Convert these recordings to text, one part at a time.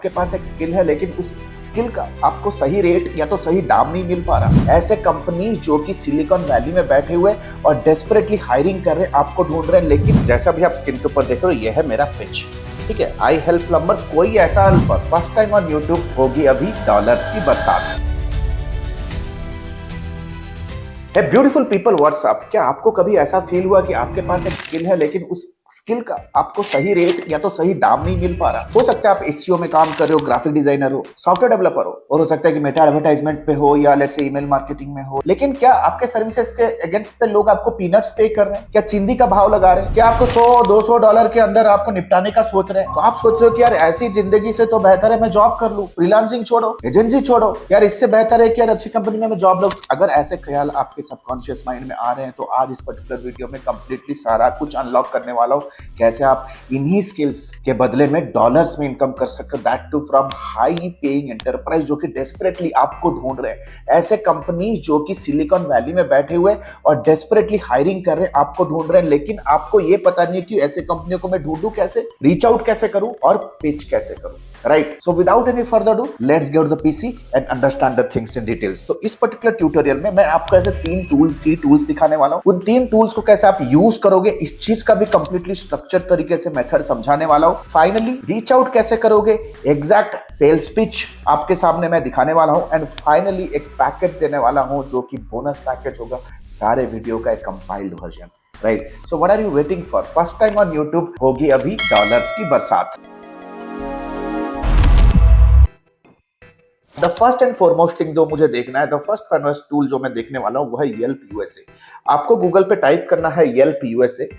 आपके पास एक स्किल है लेकिन उस स्किल का आपको सही रेट या तो सही दाम नहीं मिल पा रहा। ऐसे कंपनीज जो कि सिलिकॉन वैली में बैठे हुए और डेस्परेटली हायरिंग कर रहे हैं, आपको ढूंढ रहे हैं। लेकिन जैसा भी आप स्क्रीन के ऊपर देख रहे हो, यह है मेरा पिच, ठीक है। आई हेल्प प्लम्बर्स। कोई ऐसा फर्स्ट टाइम ऑन यूट्यूब होगी अभी डॉलर्स की बरसात। है ब्यूटीफुल पीपल व्हाट्सअप। क्या आपको कभी ऐसा फील हुआ कि आपके पास एक स्किल है लेकिन उस स्किल का आपको सही रेट या तो सही दाम नहीं मिल पा रहा? हो सकता है आप एसईओ में काम कर रहे हो, ग्राफिक डिजाइनर हो, सॉफ्टवेयर डेवलपर हो, और हो सकता है कि मेटा एडवर्टाइजमेंट पे हो या लेट्स से ईमेल मार्केटिंग में हो। लेकिन क्या आपके सर्विसेज के अगेंस्ट पे लोग आपको पीनट्स पे कर रहे हैं? क्या चिंदी का भाव लगा रहे हैं? क्या आपको $100-200 के अंदर आपको निपटाने का सोच रहे हैं? तो आप सोच रहे हो कि यार ऐसी जिंदगी से तो बेहतर है मैं जॉब कर लूं, फ्रीलांसिंग छोड़ो, एजेंसी छोड़ो, यार इससे बेहतर है कि यार अच्छी कंपनी में मैं जॉब लूं। अगर ऐसे ख्याल आपके सबकॉन्शियस माइंड में आ रहे हैं तो आज इस पर्टिकुलर वीडियो में कंप्लीटली सारा कुछ अनलॉक करने वाला हूं। कैसे आप इन्हीं स्किल्स के बदले में डॉलर्स में इनकम कर सकते हो, that too from high paying enterprise जो कि डेस्परेटली आपको ढूंढ रहे हैं। ऐसे कंपनीज जो कि सिलिकॉन वैली में बैठे हुए और डेस्परेटली हायरिंग कर रहे हैं, आपको ढूंढ रहे हैं। लेकिन आपको ये पता नहीं है कि ऐसे कंपनियों को मैं ढूंढूं कैसे, रीच आउट कैसे करूं और पिच कैसे करूं, right? So without any further do, let's get the PC and understand the things in details. तो इस पर्टिकुलर ट्यूटोरियल में मैं आपको ऐसे थ्री टूल्स दिखाने वाला हूं। उन 3 टूल्स को कैसे आप यूज करोगे, इस चीज का भी कंप्लीटली स्ट्रक्चर तरीके से मेथड समझाने वाला हूं। फाइनली रीच आउट कैसे करोगे, एग्जैक्ट सेल्स पिच आपके सामने मैं दिखाने वाला हूं। एंड फाइनली एक पैकेज देने वाला हूं जो कि बोनस पैकेज होगा, सारे वीडियो का एक compiled version, right? So what are you waiting for? First time on YouTube होगी अभी डॉलर्स की बरसात। The first and foremost thing जो मुझे देखना है, द फर्स्ट टूल जो मैं देखने वाला हूं वो है येल्प यूएसए। आपको गूगल पे टाइप करना है येल्प यूएसए।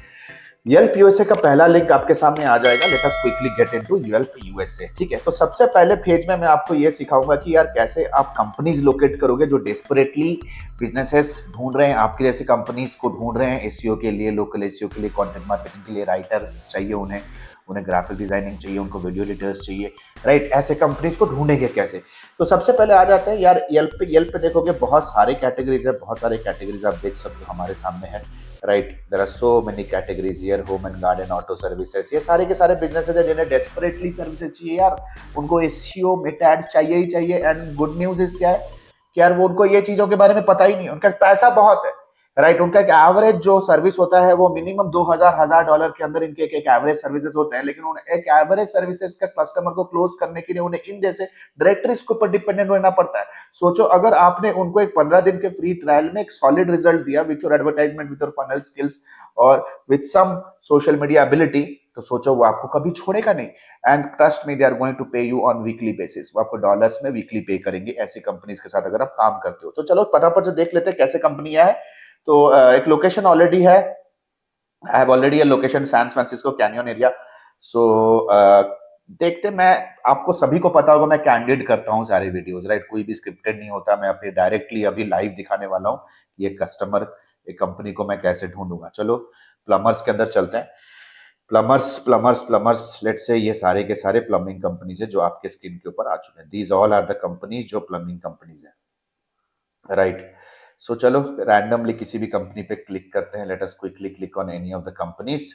येल्प यूएसए का पहला लिंक आपके सामने आ जाएगा। Late us quickly get into Yelp USA, ठीक है। तो सबसे पहले पेज में मैं आपको ये सिखाऊंगा कि यार कैसे आप कंपनीज लोकेट करोगे जो डेस्परेटली बिजनेसेस ढूंढ रहे हैं, आपकी जैसी कंपनीज को ढूंढ रहे हैं एसईओ के लिए, लोकल एसईओ के लिए, कंटेंट मार्केटिंग के लिए राइटर्स चाहिए उन्हें ग्राफिक डिजाइनिंग चाहिए, उनको वीडियो एडिटर्स चाहिए, राइट? ऐसे कंपनीज को ढूंढेंगे कैसे? तो सबसे पहले आ जाते हैं यार येल्प पे देखोगे बहुत सारे कैटेगरीज है, बहुत सारे कैटेगरीज आप देख सकते हो हमारे सामने है, right? There are so many categories here, home and garden, auto services, ये सारे के सारे बिजनेसेस है जिन्हें डेस्परेटली सर्विसेज चाहिए यार। उनको एसईओ मेटा एड्स चाहिए ही चाहिए। एंड गुड न्यूज इज क्या है कि यार वो उनको ये चीजों के बारे में पता ही नहीं, उनका पैसा बहुत है, राइट? उनका एक एवरेज जो सर्विस होता है वो मिनिमम $2000 के अंदर इनके एक एवरेज सर्विसेज होते हैं। लेकिन उन्हें एक एवरेज सर्विसेज का कस्टमर को क्लोज करने के लिए उन्हें इन जैसे डायरेक्टरीज के ऊपर डिपेंडेंट रहना पड़ता है। सोचो अगर आपने उनको एक 15 दिन के फ्री ट्रायल में एक सॉलिड रिजल्ट दिया with your advertisement, with your funnel skills और with some social media ability, तो सोचो वो आपको कभी छोड़ेगा नहीं। And trust me, they are going to pay you on weekly basis. वो आपको डॉलर्स में वीकली पे करेंगे ऐसी कंपनीज के साथ अगर आप काम करते हो। तो चलो फटाफट से देख लेते हैं कैसे कंपनियां है। तो एक लोकेशन ऑलरेडी है, I have already a location San Francisco canyon area. So देखते, मैं आपको सभी को पता होगा मैं कैंडिड करता हूँ सारे वीडियोस, राइट? कोई भी स्क्रिप्टेड नहीं होता। मैं अपने डायरेक्टली अभी लाइव दिखाने वाला हूँ ये कस्टमर, एक कंपनी को मैं कैसे ढूंढूंगा। चलो प्लम्बर्स के अंदर चलते हैं। प्लम्बर्स, लेट्स से ये सारे के सारे प्लम्बिंग कंपनीज है जो आपके स्क्रीन के ऊपर आ चुके हैं। These all are the companies जो प्लम्बिंग कंपनीज है, राइट? सो चलो रैंडमली किसी भी कंपनी पे क्लिक करते हैं। Let us quickly click on any of the companies.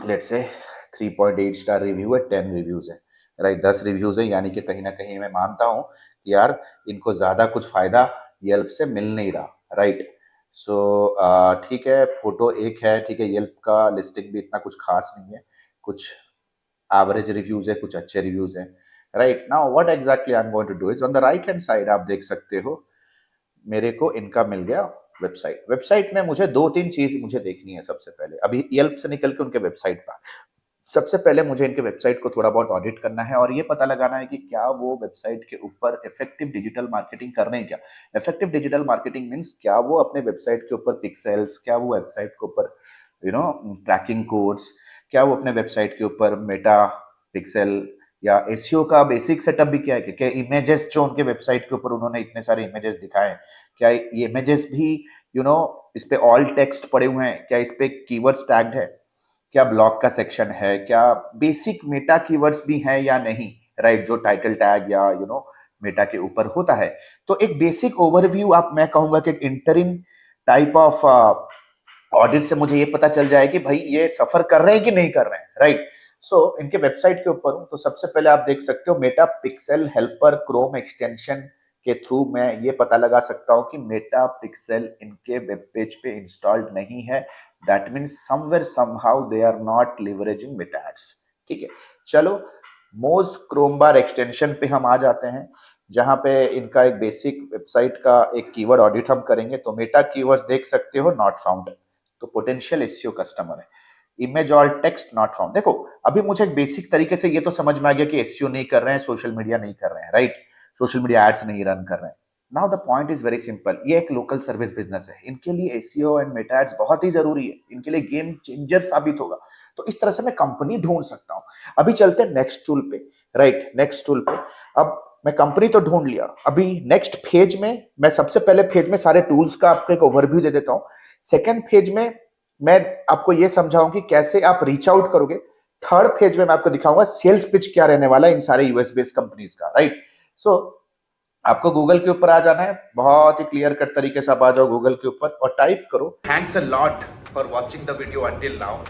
Let's say 3.8 star review है, 10 रिव्यूज है, राइट? 10 रिव्यूज है, यानी कि कहीं ना कहीं मैं मानता हूं कि यार इनको ज्यादा कुछ फायदा येल्प से मिल नहीं रहा, राइट? सो ठीक है, फोटो एक है, ठीक है। येल्प का लिस्टिंग भी इतना कुछ खास नहीं है, कुछ एवरेज रिव्यूज है, कुछ अच्छे रिव्यूज हैं, right? Now what exactly I am going to do is on the right hand side आप देख सकते हो मेरे को इनका मिल गया वेबसाइट में मुझे 2-3 चीज मुझे देखनी है। सबसे पहले अभी येल्प से निकल के उनके वेबसाइट पर, सबसे पहले मुझे इनके वेबसाइट को थोड़ा बहुत ऑडिट करना है और ये पता लगाना है कि क्या वो वेबसाइट के ऊपर इफेक्टिव डिजिटल मार्केटिंग कर रहे हैं। क्या इफेक्टिव डिजिटल मार्केटिंग मींस क्या वो अपने वेबसाइट के ऊपर पिक्सेल्स, क्या वो वेबसाइट के ऊपर ट्रैकिंग कोड्स, क्या वो अपने वेबसाइट के ऊपर मेटा पिक्सेल या एसईओ का बेसिक सेटअप भी क्या है कि इमेजेस जो उनके वेबसाइट के ऊपर उन्होंने इतने सारे इमेजेस दिखाए हैं, क्या ये इमेजेस भी इस पे ऑल टेक्स्ट पड़े हुए हैं, क्या इस पे कीवर्ड्स टैग्ड है, क्या ब्लॉग का सेक्शन है, क्या बेसिक मेटा कीवर्ड्स भी हैं या नहीं, राइट? जो टाइटल टैग या मेटा के ऊपर होता है। तो एक बेसिक ओवरव्यू आप, मैं कहूंगा कि एक इंटरिम टाइप ऑफ ऑडिट से मुझे ये पता चल जाए कि भाई ये सफर कर रहे हैं कि नहीं कर रहे हैं, राइट? इनके वेबसाइट के ऊपर हूँ, तो सबसे पहले आप देख सकते हो Meta pixel helper Chrome extension के थ्रू मैं ये पता लगा सकता हूँ कि मेटा पिक्सेल इनके वेब पेज पे इंस्टॉल्ड नहीं है। That means somewhere somehow they are not leveraging Meta ads. ठीक है, चलो मोज क्रोम बार एक्सटेंशन पे हम आ जाते हैं, जहां पे इनका एक बेसिक वेबसाइट का एक कीवर्ड ऑडिट हम करेंगे। तो मेटा कीवर्ड्स देख सकते हो, नॉट फाउंड, तो पोटेंशियल एसईओ कस्टमर है। Image all text not found. देखो अभी मुझे एक बेसिक तरीके से ये तो समझ में आ गया कि एसईओ नहीं कर रहे हैं, सोशल मीडिया नहीं कर रहे हैं, राइट, सोशल मीडिया एड्स नहीं रन कर रहे हैं। Now the point is very simple, ये एक लोकल सर्विस बिजनेस है, इनके लिए एसईओ एंड मेटा एड्स बहुत ही जरूरी है, इनके लिए गेम चेंजर साबित होगा। तो इस तरह से मैं कंपनी ढूंढ सकता हूं। अभी चलते हैं नेक्स्ट टूल पे, राइट, नेक्स्ट टूल पे। अब मैं कंपनी तो ढूंढ लिया, अभी नेक्स्ट पेज में मैं सबसे पहले पेज में सारे टूल्स का आपको एक ओवरव्यू दे देता हूं। सेकंड पेज में मैं आपको यह समझाऊं कि कैसे आप रीच आउट करोगे। थर्ड पेज में मैं आपको दिखाऊंगा सेल्स पिच क्या रहने वाला है इन सारे यूएस बेस्ड कंपनीज का, राइट। सो आपको गूगल के ऊपर आ जाना है, बहुत ही क्लियर कट तरीके से आप आ जाओ गूगल के ऊपर और टाइप करो thanks a lot for watching the video until now,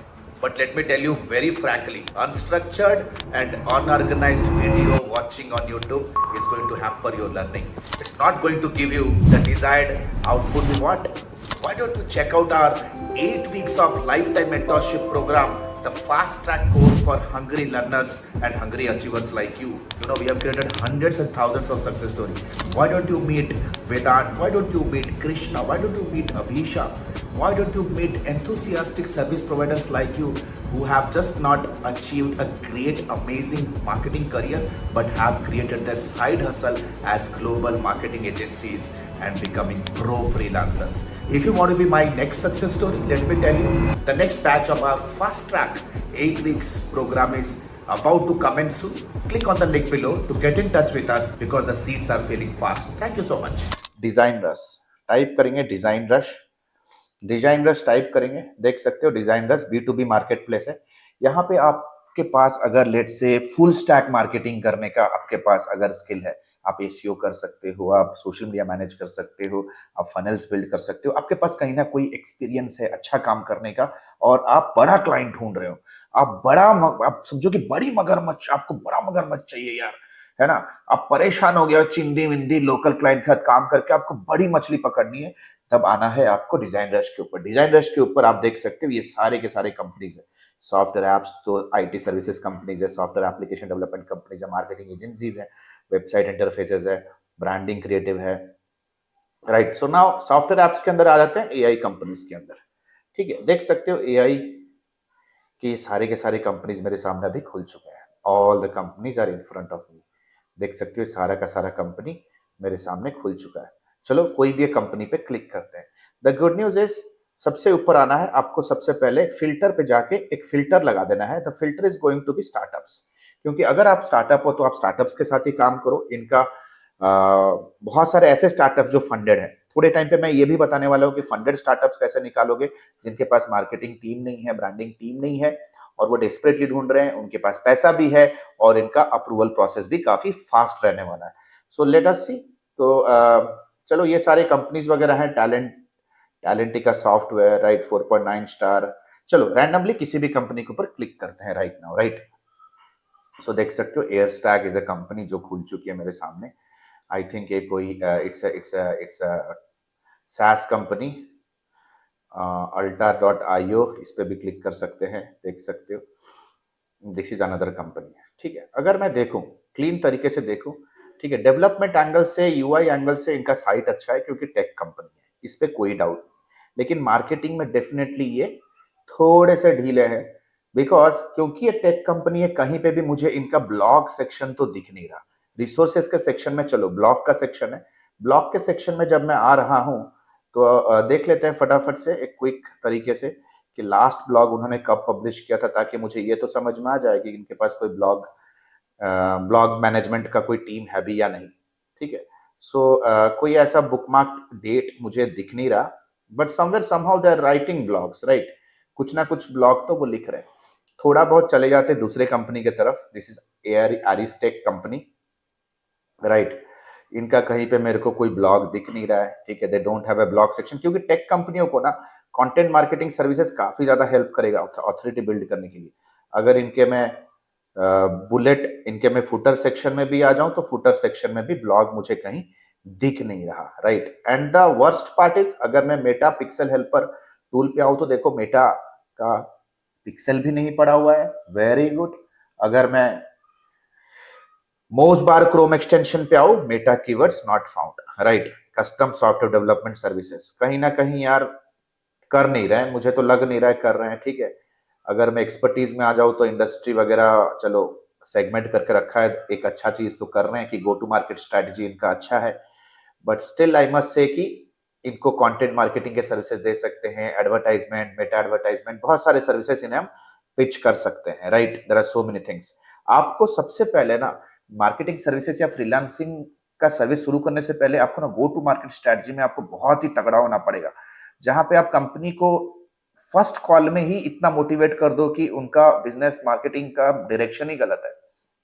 but let me tell you very frankly, unstructured and unorganized video watching on YouTube is going to hamper your learning. It's not going to give you the desired output you want. Why don't you check out our 8 weeks of lifetime mentorship program, the fast track course for hungry learners and hungry achievers like you. You know, we have created hundreds and thousands of success stories. Why don't you meet Vedant? Why don't you meet Krishna? Why don't you meet Abhisha? Why don't you meet enthusiastic service providers like you who have just not achieved a great, amazing marketing career, but have created their side hustle as global marketing agencies and becoming pro freelancers. If you want to be my next success story, let me tell you, the next batch of our fast track 8 weeks program is about to commence soon. Click on the link below to get in touch with us because the seats are filling fast. Thank you so much. Design rush type करेंगे, design rush type करेंगे, देख सकते हो design rush B2B market place है। यहाँ पे आपके पास अगर लेट से फुल स्टैक मार्केटिंग करने का आपके पास अगर स्किल है, आप एसईओ कर सकते हो, आप सोशल मीडिया मैनेज कर सकते हो, आप फनल्स बिल्ड कर सकते हो, आपके पास कहीं ना कोई एक्सपीरियंस है अच्छा काम करने का और आप बड़ा क्लाइंट ढूंढ रहे हो, आप समझो कि बड़ी मगरमच्छ, आपको बड़ा मगरमच्छ चाहिए यार, है ना, आप परेशान हो गया चिंदी विंदी लोकल क्लाइंट के साथ काम करके, आपको बड़ी मछली पकड़नी है, तब आना है आपको डिजाइन रश के ऊपर। डिजाइन रश के ऊपर आप देख सकते हो ये सारे के सारे कंपनीज है, सॉफ्टवेयर एप्स तो आईटी सर्विसेज कंपनीज है, सॉफ्टवेयर एप्लीकेशन डेवलपमेंट कंपनीज है, मार्केटिंग एजेंसीज है, वेबसाइट इंटरफेसेस है, ब्रांडिंग क्रिएटिव है, right. So now software apps के अंदर आ जाते हैं एआई कंपनीज के अंदर। ठीक है, देख सकते हो एआई के सारे के सारे कंपनीज मेरे सामने अभी खुल चुके हैं। All the companies are in front of me. देख सकते हो सारा का सारा कंपनी मेरे सामने खुल चुका है। चलो कोई भी एक कंपनी पे क्लिक करते हैं। द गुड न्यूज इज सबसे ऊपर आना है आपको, सबसे पहले फिल्टर पे जाके एक फिल्टर लगा देना है। The filter is going to be startups, क्योंकि अगर आप स्टार्टअप हो तो आप स्टार्टअप्स के साथ ही काम करो। इनका बहुत सारे ऐसे स्टार्टअप जो फंडेड है, थोड़े टाइम पे मैं ये भी बताने वाला हूँ कि फंडेड स्टार्टअप्स कैसे निकालोगे, जिनके पास मार्केटिंग टीम नहीं है, ब्रांडिंग टीम नहीं है और वो डेस्परेटली ढूंढ रहे हैं, उनके पास पैसा भी है और इनका अप्रूवल प्रोसेस भी काफी फास्ट रहने वाला है। सो लेट अस सी। तो चलो ये सारे कंपनीज वगैरह हैं, टैलेंटिका सॉफ्टवेयर, राइट, 4.9 स्टार। चलो रैंडमली किसी भी कंपनी के ऊपर क्लिक करते हैं राइट नाउ, राइट। सो देख सकते हो एयरस्टैग इज अ कंपनी जो खुल चुकी है मेरे सामने। आई थिंक ये कोई इट्स SaaS कंपनी, Alta.io, इस पे भी क्लिक कर सकते हैं, देख सकते हो दिस इज अनदर कंपनी। ठीक है, अगर मैं देखूं क्लीन तरीके से देखूं, ठीक है, डेवलपमेंट एंगल से, यूआई एंगल से इनका साइट अच्छा है क्योंकि टेक कंपनी है, इस पे कोई डाउट नहीं। लेकिन मार्केटिंग में डेफिनेटली ये थोड़े से ढीले हैं, बिकॉज क्योंकि ये टेक कंपनी है, कहीं पे भी मुझे इनका ब्लॉग सेक्शन तो दिख नहीं रहा। रिसोर्सेज के सेक्शन में, चलो ब्लॉग का सेक्शन है, ब्लॉग के सेक्शन में जब मैं आ रहा हूं तो देख लेते हैं फटाफट से एक क्विक तरीके से कि लास्ट ब्लॉग उन्होंने कब पब्लिश किया था, ताकि मुझे ये तो समझ में आ जाए कि इनके पास कोई ब्लॉग मैनेजमेंट का कोई टीम है भी या नहीं। ठीक है, सो कोई ऐसा बुकमार्क डेट मुझे दिख नहीं रहा, but somewhere somehow they are writing blogs, right, कुछ ना कुछ ब्लॉग तो वो लिख रहे हैं। थोड़ा बहुत चले जाते हैं दूसरे कंपनी की तरफ, दिस इज एरिस्टेक कंपनी, राइट। इनका कहीं पे मेरे को कोई ब्लॉग दिख नहीं रहा है। ठीक है, they don't have a blog section, क्योंकि टेक कंपनियों को ना कंटेंट मार्केटिंग सर्विसेज काफी ज्यादा हेल्प करेगा ऑथोरिटी बिल्ड करने के लिए। अगर इनके मैं बुलेट इनके मैं फुटर सेक्शन में भी आ जाऊं तो फुटर सेक्शन में भी ब्लॉग मुझे कहीं दिख नहीं रहा, right. And the worst part is, अगर मैं मेटा पिक्सल हेल्पर टूल पे आऊं तो देखो मेटा का पिक्सल भी नहीं पड़ा हुआ है, वेरी गुड। अगर मैं मोज बार क्रोम एक्सटेंशन पे आओ, Meta keywords not found, right. Custom software development services, कहीं ना कहीं यार कर नहीं रहे हैं, मुझे तो लग नहीं रहा है कर रहे हैं, ठीक है। अगर मैं एक्सपर्टीज में आ जाऊं तो इंडस्ट्री वगैरह चलो सेगमेंट करके रखा है, एक अच्छा चीज तो कर रहे हैं कि गो टू मार्केट स्ट्रेटजी इनका अच्छा है। But still I must say कि इनको कंटेंट मार्केटिंग के सर्विसेज दे सकते हैं, एडवर्टाइजमेंट, मेटा एडवर्टाइजमेंट, बहुत सारे सर्विसेज इन्हें हम पिच कर सकते हैं, right. There are so many things. आपको सबसे पहले ना मार्केटिंग सर्विसेज या फ्रीलांसिंग का सर्विस शुरू करने से पहले आपको ना गो टू मार्केट स्ट्रेटजी में आपको बहुत ही तगड़ा होना पड़ेगा, जहां पे आप कंपनी को फर्स्ट कॉल में ही इतना मोटिवेट कर दो कि उनका बिजनेस मार्केटिंग का डायरेक्शन ही गलत है,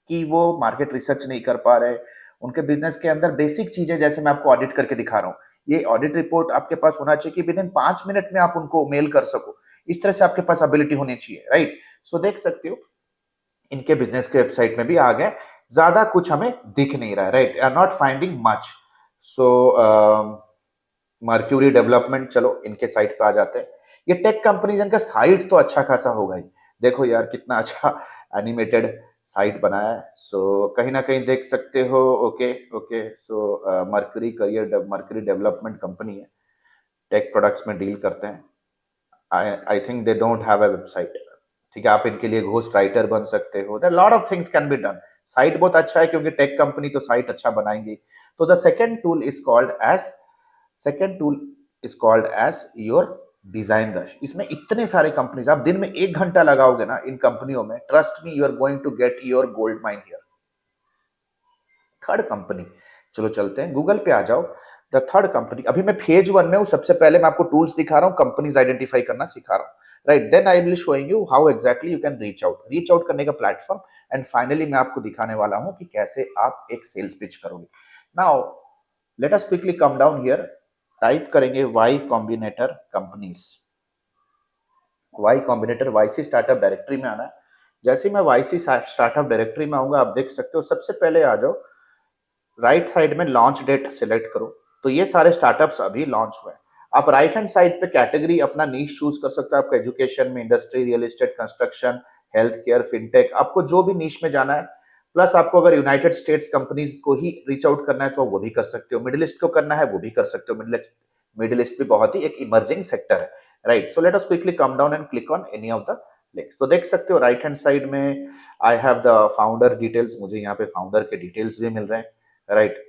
कि वो मार्केट रिसर्च नहीं कर पा रहे। उनके बिजनेस के अंदर बेसिक चीजें, जैसे मैं आपको ऑडिट करके दिखा रहा हूँ, ये ऑडिट रिपोर्ट आपके पास होना चाहिए कि विद इन 5 मिनट में आप उनको मेल कर सको, इस तरह से आपके पास एबिलिटी होनी चाहिए, राइट। सो देख सकते हो इनके बिजनेस के वेबसाइट में भी आ गए, ज्यादा कुछ हमें दिख नहीं रहा है, right. Are not finding much. So Mercury development, चलो इनके साइट पे आ जाते हैं। ये टेक कंपनीज, इनका साइट तो अच्छा खासा होगा ही, देखो यार कितना अच्छा एनिमेटेड साइट बनाया है। सो कहीं ना कहीं देख सकते हो, ओके ओके। सो मर्क्यूरी डेवलपमेंट कंपनी है, टेक प्रोडक्ट्स में डील करते हैं। I think they don't have a website, ठीक है। आप इनके लिए घोस्ट राइटर बन सकते हो, there lot of things can be done. Site बहुत अच्छा है क्योंकि टेक कंपनी तो साइट अच्छा बनाएंगी। तो the second tool is called as your design rush. इसमें इतने सारे कंपनीज, आप दिन में 1 घंटा लगाओगे ना इन कंपनियों में, trust me you are going to get your gold mine here. Third company, चलो चलते हैं गूगल पे आ जाओ। द थर्ड कंपनी, अभी मैं फेज 1 में हूं, सबसे पहले मैं आपको टूल्स दिखा रहा हूं, कंपनीज आइडेंटिफाई करना सिखा रहा हूं, right. Then I will showing you how exactly you can reach out करने का प्लेटफॉर्म। एंड फाइनली मैं आपको दिखाने वाला हूं कि कैसे आप एक सेल्स पिच करोगे। Now let us quickly come down here, type करेंगे Y Combinator companies, Y Combinator, YC startup directory में आना है। जैसे मैं वाईसी स्टार्टअप डायरेक्टरी में आऊंगा, आप देख सकते हो सबसे पहले आ जाओ, राइट साइड में लॉन्च डेट सिलेक्ट करो, तो ये सारे स्टार्टअप्स अभी लॉन्च हुए हैं। आप राइट हैंड साइड पे कैटेगरी अपना नीश चूज कर सकते हो, आपका एजुकेशन में, industry, real estate, construction, health care, fintech, आपको जो भी नीश में जाना है। प्लस आपको अगर यूनाइटेड स्टेट्स कंपनीज को ही रीच आउट करना है तो वो भी कर सकते हो, मिडिल ईस्ट को करना है वो भी कर सकते हो, मिडिल ईस्ट भी बहुत ही एक इमर्जिंग सेक्टर है, right. So let us quickly come down and click on any of the links. तो देख सकते हो राइट हैंड साइड में I have the founder details, मुझे यहाँ पे फाउंडर के डिटेल्स भी मिल रहे हैं, right.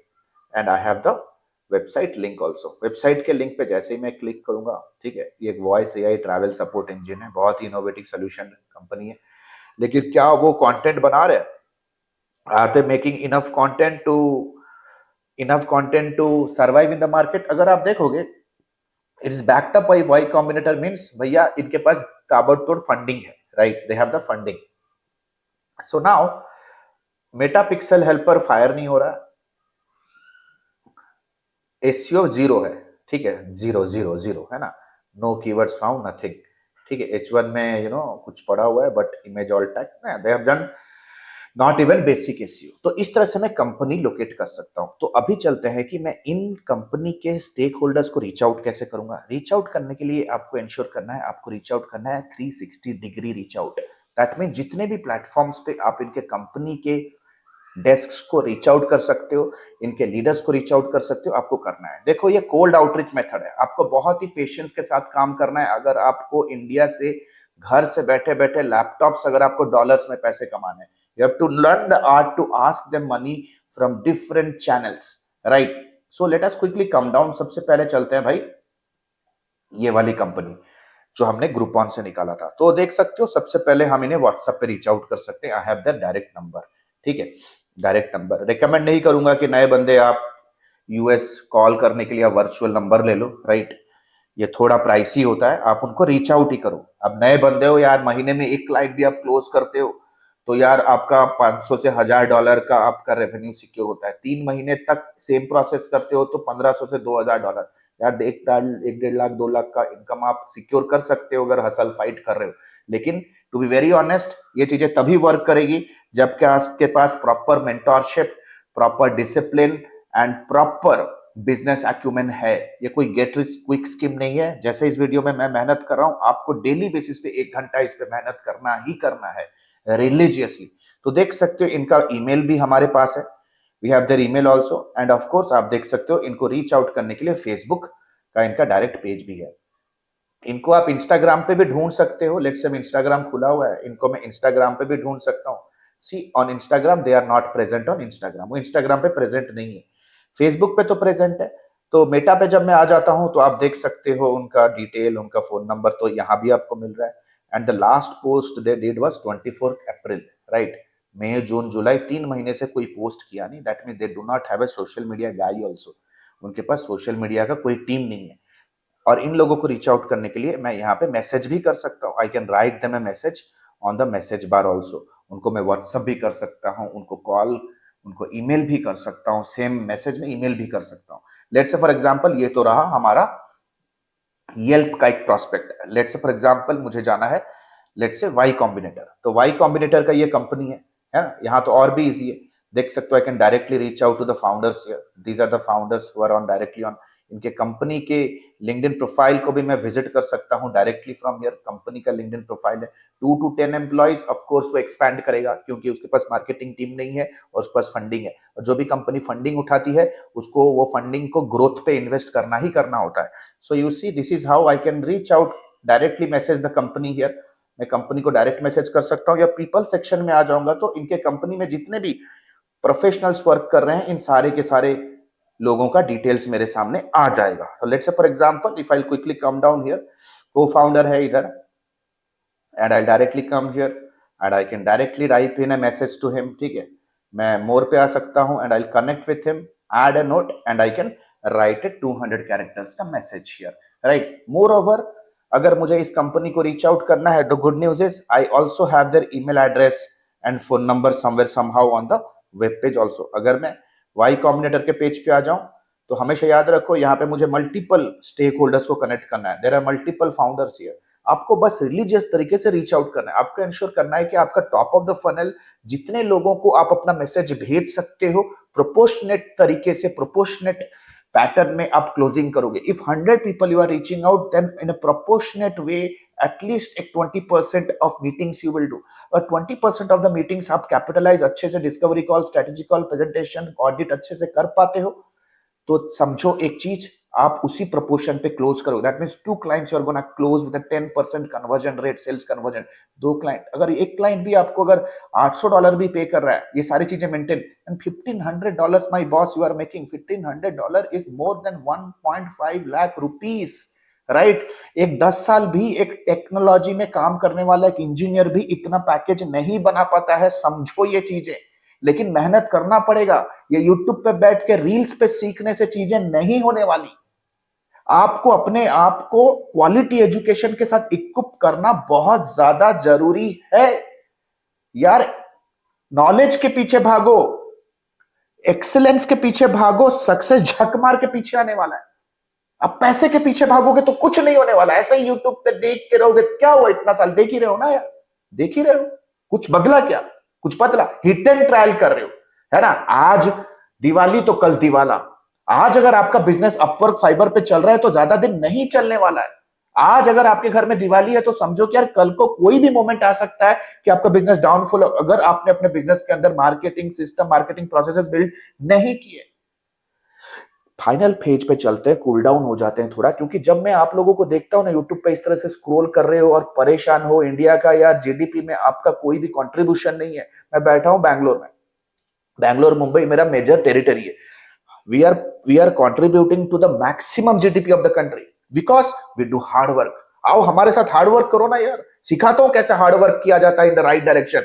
And I have the website link also. Website के लिंक पे जैसे ही मैं क्लिक करूंगा, ठीक है, ये एक voice AI travel support engine है, बहुत ही इनोवेटिव सोल्यूशन कंपनी है। लेकिन क्या वो कंटेंट बना रहे हैं? Are they making enough content to survive in the market? अगर आप देखोगे, it is backed up by Y Combinator, means भैया इनके पास ताबड़तोड़ फंडिंग है, right, they have the funding. So now Meta pixel helper fire नहीं हो रहा, एसईओ जीरो है, ठीक है, जीरो जीरो जीरो है ना, नो कीवर्ड्स फाउंड, नथिंग, ठीक है। H1 में कुछ पड़ा हुआ है, but image all tag, they have done not even basic SEO. तो इस तरह से मैं कंपनी लोकेट कर सकता हूं। तो अभी चलते हैं कि मैं इन कंपनी के स्टेक होल्डर्स को रीच आउट कैसे करूंगा। रीच आउट करने के लिए आपको इंश्योर करना है, आपको रीच आउट करना है 360 degree reach out. That mean जितने भी प्लेटफॉर्म्स पे आप इनके कंपनी के डेस्क को रीच आउट कर सकते हो, इनके लीडर्स को रीच आउट कर सकते हो, आपको करना है। देखो ये कोल्ड आउटरीच मेथड है, आपको बहुत ही पेशेंस के साथ काम करना है। अगर आपको इंडिया से घर से बैठे बैठे लैपटॉप्स, अगर आपको डॉलर्स में पैसे कमाने हैं, you have to learn the art to ask them money from different channels, right. So let us quickly come down. सबसे पहले चलते हैं भाई ये वाली कंपनी जो हमने ग्रुपॉन से निकाला था। तो देख सकते हो सबसे पहले हम इन्हें व्हाट्सएप पे रीच आउट कर सकते हैं। I have the direct number, ठीक है, डायरेक्ट नंबर। रिकमेंड नहीं करूंगा कि नए बंदे आप यूएस कॉल करने के लिए वर्चुअल नंबर ले लो, राइट, ये थोड़ा प्राइसी होता है, आप उनको रीच आउट ही करो। अब नए बंदे हो यार, महीने में एक क्लाइंट भी आप क्लोज करते हो तो यार आपका 500 से $1000 का आपका रेवेन्यू सिक्योर होता है। 3 महीने तक सेम प्रोसेस करते हो तो 1500 से $2000, यार 1.5 लाख 2 लाख का इनकम आप सिक्योर कर सकते हो अगर हसल फाइट कर रहे हो। लेकिन टू बी वेरी ऑनेस्ट, ये चीजें तभी वर्क करेगी जबकि आपके पास proper mentorship, proper discipline and proper business acumen है। ये कोई गेट रिच क्विक स्कीम नहीं है। जैसे इस वीडियो में मैं मेहनत कर रहा हूं, आपको डेली बेसिस पे 1 घंटा इस पे मेहनत करना ही करना है रिलीजियसली। तो देख सकते हो इनका ईमेल भी हमारे पास है, we have their email also, and of course आप देख सकते हो इनको रीच आउट करने के लिए फेसबुक का इनका डायरेक्ट पेज भी है। इनको आप इंस्टाग्राम पे भी ढूंढ सकते हो। लेट्स से इंस्टाग्राम खुला हुआ है, इनको मैं इंस्टाग्राम पे भी ढूंढ सकता हूँ। See on Instagram they are not present on Instagram, वो इंस्टाग्राम पे प्रेजेंट नहीं है, फेसबुक पे तो प्रेजेंट है। तो मेटा पे जब मैं आ जाता हूं तो आप देख सकते हो उनका डिटेल, उनका फोन नंबर तो यहाँ भी आपको मिल रहा है। And the last post they did was 24 April, right. मई जून जुलाई 3 महीने से कोई पोस्ट किया नहीं, that means they do not have a social media guy also. उनके पास सोशल मीडिया का कोई टीम नहीं है। और इन लोगों को रीच आउट करने के लिए मैं यहाँ पे मैसेज भी कर सकता हूँ। आई can write them a message on the message bar also. उनको मैं व्हाट्सएप भी कर सकता हूँ, उनको कॉल, उनको ईमेल भी कर सकता हूँ, सेम मैसेज में ईमेल भी कर सकता हूँ। लेट्स से फॉर एग्जांपल ये तो रहा हमारा येल्प का एक prospect. Let's say for example मुझे जाना है लेट्स से वाई कॉम्बिनेटर, तो वाई कॉम्बिनेटर का ये कंपनी है ना। यहाँ तो और भी इजी है, देख सकते हो I can directly reach out to the founders here, these are the founders who are on directly on. इनके कंपनी के लिंक्डइन प्रोफाइल को भी मैं विजिट कर सकता हूं डायरेक्टली फ्रॉम हियर। कंपनी का लिंक्डइन प्रोफाइल है 2 to 10 एम्प्लॉइज, ऑफ कोर्स वो एक्सपैंड करेगा क्योंकि उसके पास मार्केटिंग टीम नहीं है और उसके पास फंडिंग है। और जो भी कंपनी फंडिंग उठाती है उसको वो फंडिंग को ग्रोथ पे इन्वेस्ट करना ही करना होता है। So you see this is how I can reach out, directly message the company here. मैं कंपनी को डायरेक्ट मैसेज कर सकता हूँ, या पीपल सेक्शन में आ जाऊंगा तो इनके कंपनी में जितने भी प्रोफेशनल्स वर्क कर रहे हैं इन सारे के सारे लोगों का डिटेल्स मेरे सामने आ जाएगा। तो let's say for example if I quickly come down here, cofounder है इधर, and I directly come here and I can directly write in a message to him. ठीक है, मैं मोर पे आ सकता हूं and I connect with him, add a note and I can write a 200 characters का message here, right. Moreover अगर मुझे इस कंपनी को रीच आउट करना है, the good news is I also have their email address and phone number somewhere somehow on the web page also. अगर मैं Y combinator के पेज पे आ जाऊं तो हमेशा याद रखो यहाँ पे मुझे मल्टीपल स्टेक होल्डर्स को कनेक्ट करना है, there are multiple founders here. आपको बस रिलीजियस तरीके से रीच आउट करना है, आपको इंश्योर करना है कि आपका टॉप ऑफ द फनल जितने लोगों को आप अपना मैसेज भेज सकते हो प्रोपोर्शनेट तरीके से, प्रोपोर्शनेट पैटर्न में आप क्लोजिंग करोगे। If 100 people you are reaching out, then in a proportionate way at least एक 20% of meetings you will do, और 20% of the meetings आप कैपिटलाइज अच्छे से discovery call, strategy call, presentation, audit अच्छे से कर पाते हो तो समझो एक चीज आप उसी प्रोपोर्शन पे क्लोज करोगे। That means 2 clients you are gonna close with a 10% conversion rate, sales conversion. 2 client, अगर एक क्लाइंट भी आपको अगर $800 भी पे कर रहा है, ये सारी चीजें maintain, and $1,500 my boss you are making, $1,500 is more than 1.5 lakh rupees, right. एक 10 साल भी एक टेक्नोलॉजी में काम करने वाला एक इंजीनियर भी इतना पैकेज नहीं बना पाता है, समझो ये चीजें। लेकिन मेहनत करना पड़ेगा, ये यूट्यूब पे बैठ के रील्स पे सीखने से चीजें नहीं होने वाली। आपको अपने आप को क्वालिटी एजुकेशन के साथ इक्विप करना बहुत ज्यादा जरूरी है यार। नॉलेज के पीछे भागो, एक्सीलेंस के पीछे भागो, सक्सेस झक मार के पीछे आने वाला है। अब पैसे के पीछे भागोगे तो कुछ नहीं होने वाला। ऐसे ही यूट्यूब पे देखते रहोगे, क्या हुआ इतना साल, देख ही रहे हो ना यार, देख ही रहे हो, कुछ बदला क्या, कुछ बदला? हिट एंड ट्रायल कर रहे हो, है ना। आज दिवाली तो कल दिवाला। आज अगर आपका बिजनेस अपवर्क फाइबर पे चल रहा है तो ज्यादा दिन नहीं चलने वाला है। आज अगर आपके घर में दिवाली है तो समझो कि यार कल को कोई भी मोमेंट आ सकता है कि आपका बिजनेस डाउनफॉल, अगर आपने अपने बिजनेस के अंदर marketing system, marketing processes build नहीं किए। फाइनल पेज पे चलते हैं, कूल डाउन हो जाते हैं थोड़ा, क्योंकि जब मैं आप लोगों को देखता हूं ना यूट्यूब पे इस तरह से स्क्रॉल कर रहे हो और परेशान हो, इंडिया का या जीडीपी में आपका कोई भी कंट्रीब्यूशन नहीं है। मैं बैठा हूं बैंगलोर में, बैंगलोर मुंबई मेरा मेजर टेरिटरी है। We are contributing to the maximum GDP of the country because we do hard work. आओ हमारे साथ हार्ड वर्क करो ना यार, सिखाता हूं कैसे हार्ड वर्क किया जाता है in the right direction.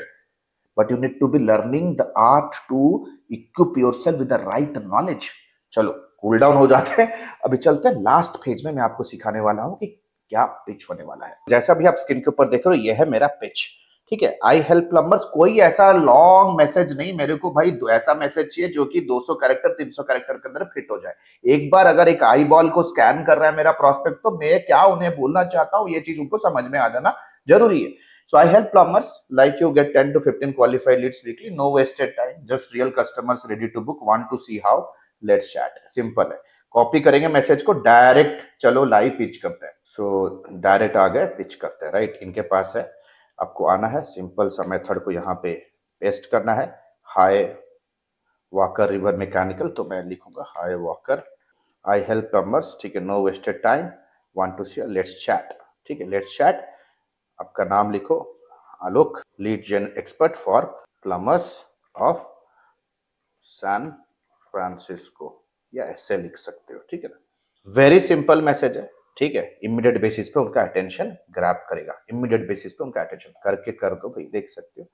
But you need to be learning the art to equip yourself with the right knowledge. चलो कूल डाउन हो जाते हैं, अभी चलते हैं लास्ट पेज में। मैं आपको सिखाने वाला हूं कि क्या पिच होने वाला है। जैसा भी आप स्क्रीन के ऊपर देख रहे हो, यह है मेरा पिच, ठीक है। आई हेल्प प्लम्बर्स, कोई ऐसा लॉन्ग मैसेज नहीं, मेरे को भाई ऐसा मैसेज चाहिए जो कि 200 कैरेक्टर 300 कैरेक्टर के अंदर फिट हो जाए। एक बार अगर एक आई बॉल को स्कैन कर रहा है मेरा प्रोस्पेक्ट तो मैं क्या उन्हें बोलना चाहता हूं ये चीज उनको समझ में आ जाना जरूरी है। So I help plumbers like you get 10 to 15 qualified leads weekly. No wasted time. Just real customers ready to book. Want to see how? Let's chat. Simple है. कॉपी करेंगे मैसेज को, डायरेक्ट चलो लाइव पिच करते हैं. So direct आ गए, pitch करते हैं. Right, इनके पास है. आपको आना है, सिंपल सा मेथड को यहाँ पे पेस्ट करना है. हाय वॉकर रिवर मैकेनिकल, तो मैं लिखूंगा hi Walker, I help plumbers. ठीक है, no wasted time, want to see, let's chat. ठीक है, लेट्स चैट. आपका नाम लिखो, Alok, lead gen expert for plumbers of San Francisco, या ऐसे लिख सकते हो. ठीक है ना, वेरी सिंपल मैसेज है. ठीक है, इमीडिएट बेसिस पे उनका अटेंशन ग्रैब करेगा. इमीडिएट बेसिस पे उनका अटेंशन करके कर दो भाई, देख सकते हो.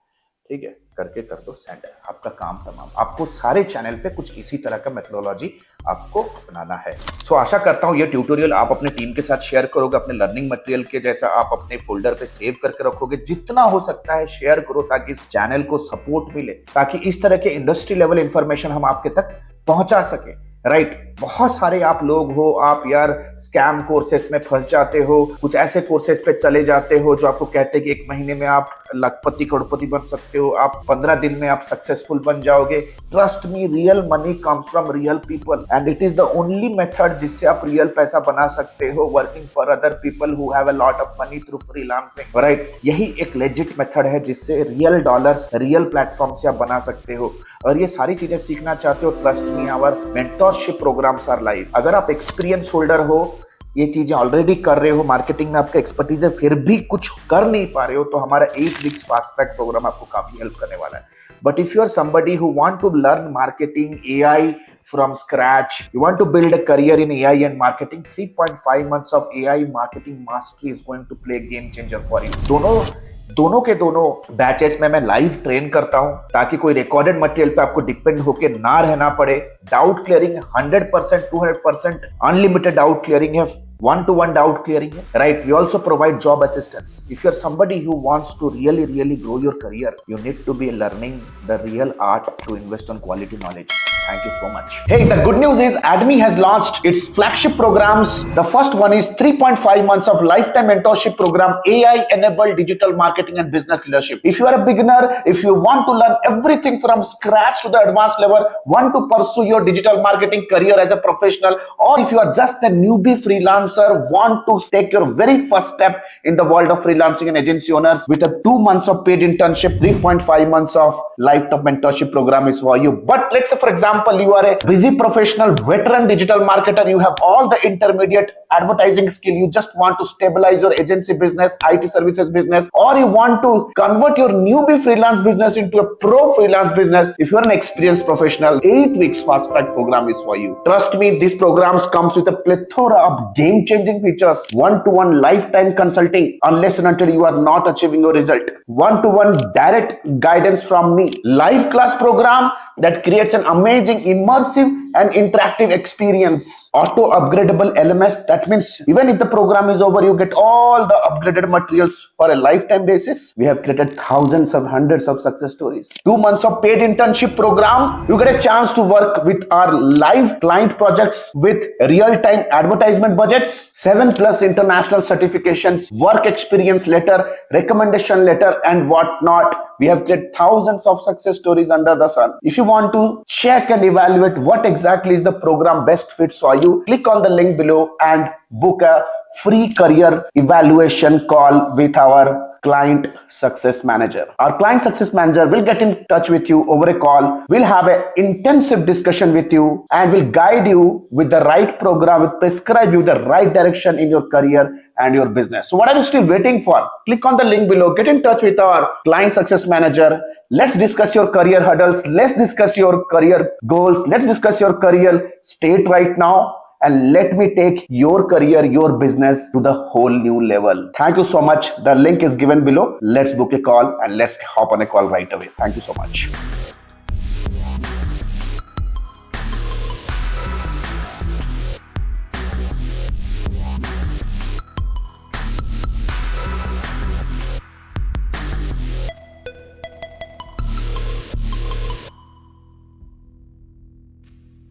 ठीक है, करके कर दो सेंड. आपका काम तमाम. आपको सारे चैनल पे कुछ इसी तरह का मेथोडोलॉजी आपको अपनाना है. सो आशा करता हूं ये ट्यूटोरियल आप अपने टीम के साथ शेयर करोगे, अपने लर्निंग मटेरियल के जैसा आप अपने फोल्डर पे सेव करके रखोगे. जितना हो सकता है शेयर करो ताकि इस चैनल को सपोर्ट मिले, ताकि इस तरह के इंडस्ट्री लेवल इंफॉर्मेशन हम आपके तक पहुंचा सके. राइट, बहुत सारे आप लोग हो, आप यार स्कैम कोर्सेस में फंस जाते हो, कुछ ऐसे कोर्सेस पे चले जाते हो जो आपको कहते हैं कि 1 महीने में आप लखपति करोड़पति बन सकते हो, आप 15 दिन में आप सक्सेसफुल बन जाओगे. Trust me, real money comes from real people and it is the only method जिससे आप रियल पैसा बना सकते हो, working for other people who have a lot of money through freelancing. Right, यही एक लेजिट मेथड है जिससे रियल डॉलर्स रियल प्लेटफॉर्म से आप बना सकते हो. और ये सारी चीजें सीखना चाहते हो, trust me, our mentorship programmes are live. अगर आप एक्सपीरियंस होल्डर हो, ये चीजें ऑलरेडी कर रहे हो, मार्केटिंग में आपका एक्सपर्टीज है, फिर भी कुछ कर नहीं पा रहे हो, तो हमारा 8 वीक्स फास्ट ट्रैक प्रोग्राम आपको काफी हेल्प करने वाला है. But if you are somebody who want to learn marketing, AI from scratch, you want to build a career in AI and marketing, 3.5 months of AI marketing mastery is going to play game changer for you. दोनों के दोनों batches में मैं live train करता हूं ताकि कोई recorded material पे आपको डिपेंड होके ना रहना पड़े. Doubt clearing 100%, 200%, unlimited doubt clearing है, 1-to-1 doubt clearing है. Right, we also provide job assistance. If you're somebody who wants to really grow your career, you need to be learning the real art to invest on quality knowledge. Thank you so much. Hey, the good news is ADMI has launched its flagship programs. The first one is 3.5 months of lifetime mentorship program, AI-enabled digital marketing and business leadership. If you are a beginner, if you want to learn everything from scratch to the advanced level, want to pursue your digital marketing career as a professional, or if you are just a newbie freelancer, want to take your very first step in the world of freelancing and agency owners with a 2 months of paid internship, 3.5 months of lifetime mentorship program is for you. But let's say, for example, you are a busy professional, veteran digital marketer, you have all the intermediate advertising skill, you just want to stabilize your agency business, IT services business, or you want to convert your newbie freelance business into a pro freelance business. If you are an experienced professional, 8 weeks fast track program is for you. Trust me, this program comes with a plethora of game changing features, 1-to-1 lifetime consulting unless and until you are not achieving your result, 1-to-1 direct guidance from me, live class program that creates an amazing immersive and interactive experience, auto upgradable LMS. That means even if the program is over, you get all the upgraded materials for a lifetime basis. We have created thousands of hundreds of success stories. 2 months of paid internship program, you get a chance to work with our live client projects with real-time advertisement budgets, 7+ international certifications, work experience letter, recommendation letter, and whatnot. We have created thousands of success stories under the sun. If you want to check and evaluate what exactly is the program best fits for you, click on the link below and book a free career evaluation call with our client success manager. Our client success manager will get in touch with you over a call. We'll have an intensive discussion with you and will guide you with the right program, will prescribe you the right direction in your career and your business. So what are you still waiting for? Click on the link below, get in touch with our client success manager. Let's discuss your career hurdles. Let's discuss your career goals. Let's discuss your career state right now. And let me take your career, your business to the whole new level. Thank you so much. The link is given below. Let's book a call and let's hop on a call right away. Thank you so much.